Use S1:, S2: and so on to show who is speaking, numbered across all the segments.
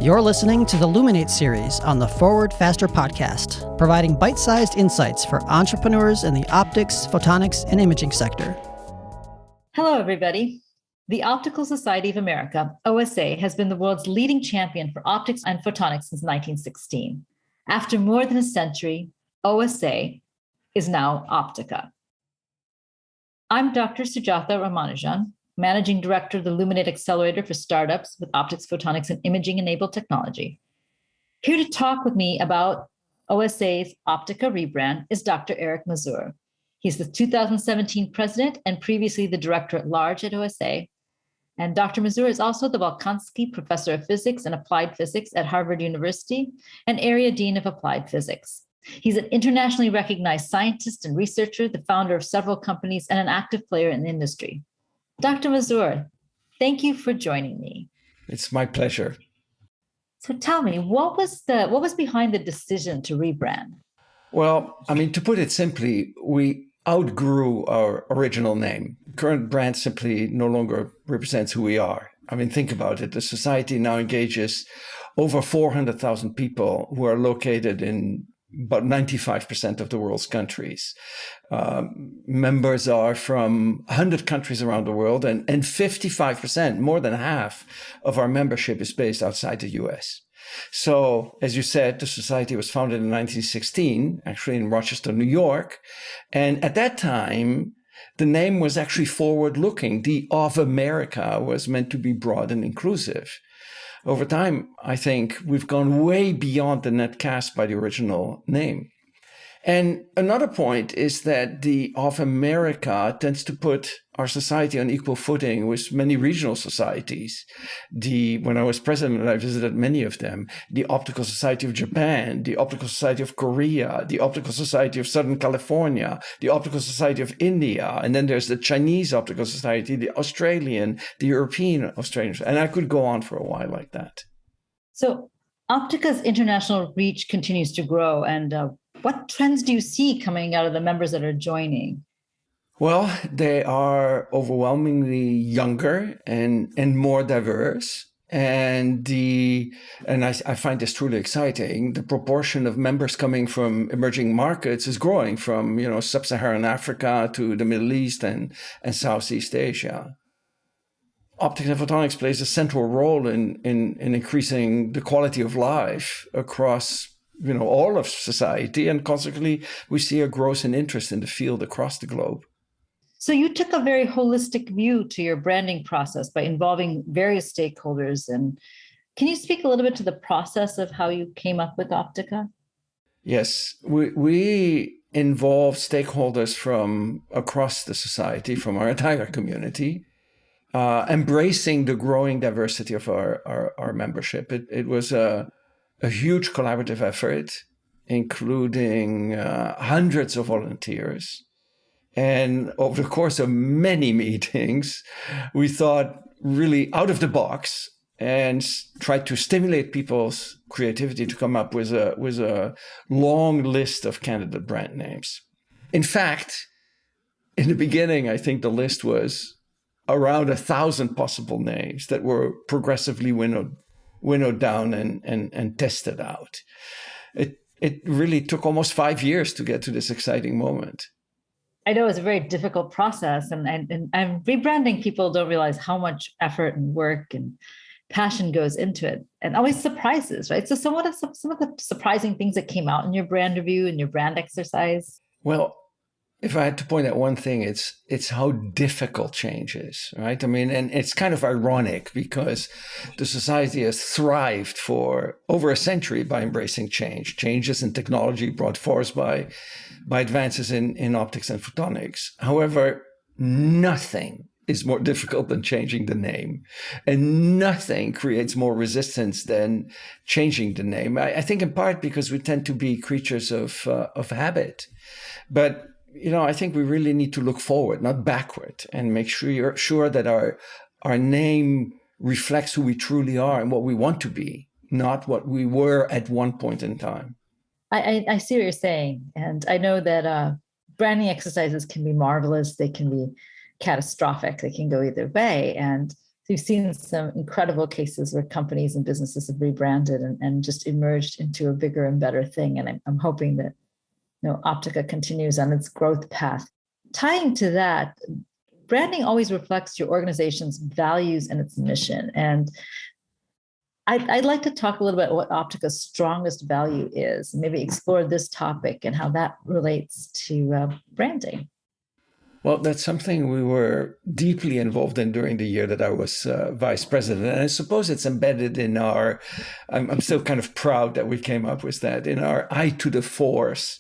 S1: You're listening to the Luminate series on the Forward Faster podcast, providing bite-sized insights for entrepreneurs in the optics, photonics, and imaging sector.
S2: Hello, everybody. The Optical Society of America, OSA, has been the world's leading champion for optics and photonics since 1916. After more than a century, OSA is now Optica. I'm Dr. Sujatha Ramanujan, Managing Director of the Luminate accelerator for startups with optics, photonics, and imaging-enabled technology. Here to talk with me about OSA's Optica rebrand is Dr. Eric Mazur. He's the 2017 president and previously the director at large at OSA. And Dr. Mazur is also the Bolkonsky Professor of Physics and Applied Physics at Harvard University and Area Dean of Applied Physics. He's an internationally recognized scientist and researcher, the founder of several companies, and an active player in the industry. Dr. Mazur, thank you for joining me.
S3: It's my pleasure.
S2: So tell me, what was behind the decision to rebrand?
S3: Well, to put it simply, we outgrew our original name. Current brand simply no longer represents who we are. Think about it. The society now engages over 400,000 people who are located in about 95% of the world's countries. Members are from 100 countries around the world, and 55%, more than half of our membership is based outside the US. So, as you said, the society was founded in 1916, actually in Rochester, New York. And at that time, the name was actually forward-looking. The of America was meant to be broad and inclusive. Over time, I think we've gone way beyond the net cast by the original name. And another point is that the of America tends to put our society on equal footing with many regional societies. When I was president, I visited many of them. The Optical Society of Japan, the Optical Society of Korea, the Optical Society of Southern California, the Optical Society of India, and then there's the Chinese Optical Society, the Australian, the European Australian, and I could go on for a while like that.
S2: So Optica's international reach continues to grow, and what trends do you see coming out of the members that are joining?
S3: Well, they are overwhelmingly younger and more diverse. And I find this truly exciting. The proportion of members coming from emerging markets is growing from, sub-Saharan Africa to the Middle East and Southeast Asia. Optics and photonics plays a central role in increasing the quality of life across all of society, and consequently, we see a growth in interest in the field across the globe.
S2: So you took a very holistic view to your branding process by involving various stakeholders. And can you speak a little bit to the process of how you came up with Optica?
S3: Yes, we involve stakeholders from across the society, from our entire community, embracing the growing diversity of our membership. It was a huge collaborative effort, including hundreds of volunteers. And over the course of many meetings, we thought really out of the box and tried to stimulate people's creativity to come up with a long list of candidate brand names. In fact, in the beginning, I think the list was around 1,000 possible names that were progressively winnowed down and tested out. It really took almost 5 years to get to this exciting moment.
S2: I know it's a very difficult process, and rebranding, people don't realize how much effort and work and passion goes into it, and always surprises, right? So some of the surprising things that came out in your brand review and your brand exercise?
S3: Well, if I had to point out one thing, it's how difficult change is, right? And it's kind of ironic because the society has thrived for over a century by embracing changes in technology brought forth by advances in optics and photonics. However, nothing is more difficult than changing the name, and nothing creates more resistance than changing the name. I think in part because we tend to be creatures of habit, but I think we really need to look forward, not backward, and make sure that our name reflects who we truly are and what we want to be, not what we were at one point in time.
S2: I see what you're saying. And I know that branding exercises can be marvelous. They can be catastrophic. They can go either way. And We've seen some incredible cases where companies and businesses have rebranded and just emerged into a bigger and better thing. And I'm hoping that Optica continues on its growth path. Tying to that, branding always reflects your organization's values and its mission. And I'd like to talk a little bit about what Optica's strongest value is, maybe explore this topic and how that relates to branding.
S3: Well, that's something we were deeply involved in during the year that I was vice president. And I suppose it's embedded in I'm still kind of proud that we came up with that, in our I to the force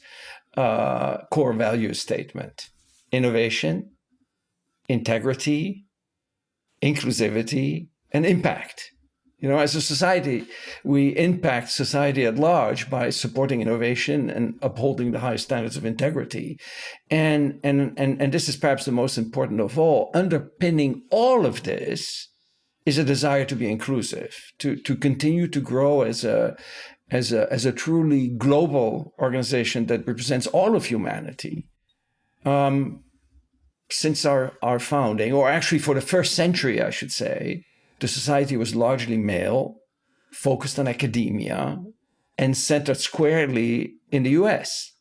S3: core value statement: innovation, integrity, inclusivity, and impact. As a society, we impact society at large by supporting innovation and upholding the highest standards of integrity. And this is perhaps the most important of all. Underpinning all of this is a desire to be inclusive, to continue to grow as a truly global organization that represents all of humanity. Since our founding, or actually for the first century, I should say, the society was largely male, focused on academia, and centered squarely in the US.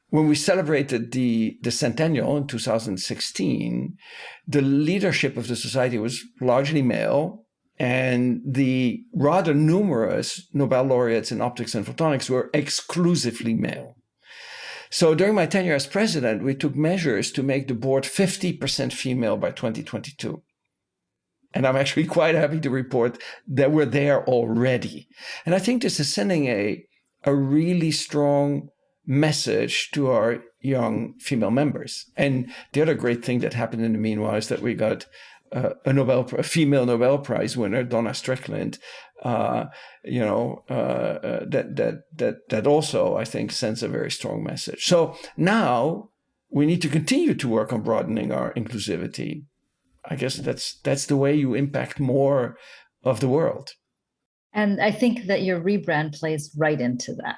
S3: When we celebrated the centennial in 2016, the leadership of the society was largely male, and the rather numerous Nobel laureates in optics and photonics were exclusively male. So during my tenure as president, we took measures to make the board 50% female by 2022. And I'm actually quite happy to report that we're there already. And I think this is sending a really strong message to our young female members. And the other great thing that happened in the meanwhile is that we got a female Nobel Prize winner, Donna Strickland, that also, I think, sends a very strong message. So now we need to continue to work on broadening our inclusivity. I guess that's the way you impact more of the world.
S2: And I think that your rebrand plays right into that.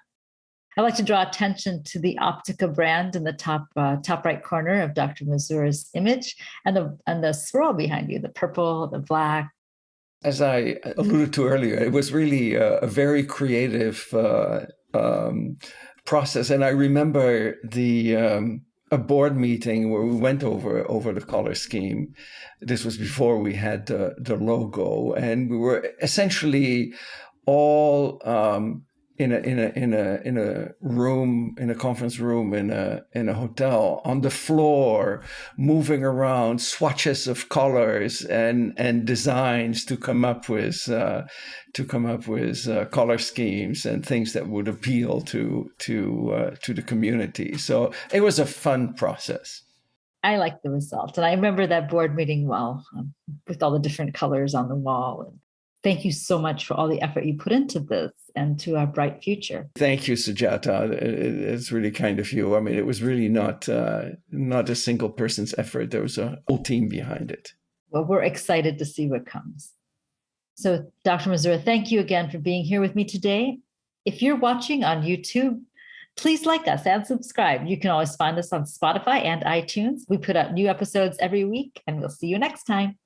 S2: I'd like to draw attention to the Optica brand in the top right corner of Dr. Mazur's image, and the swirl behind you, the purple, the black.
S3: As I alluded to earlier, it was really a very creative process. And I remember a board meeting where we went over the color scheme. This was before we had the logo, and we were essentially all in a room, in a conference room, in a hotel, on the floor, moving around swatches of colors and designs to come up with color schemes and things that would appeal to the community. So it was a fun process.
S2: I like the result, and I remember that board meeting well, with all the different colors on the wall. And thank you so much for all the effort you put into this and to our bright future.
S3: Thank you, Sujatha. It's really kind of you. I mean, it was really not a single person's effort. There was a whole team behind it.
S2: Well, we're excited to see what comes. So, Dr. Mazur, thank you again for being here with me today. If you're watching on YouTube, please like us and subscribe. You can always find us on Spotify and iTunes. We put out new episodes every week, and we'll see you next time.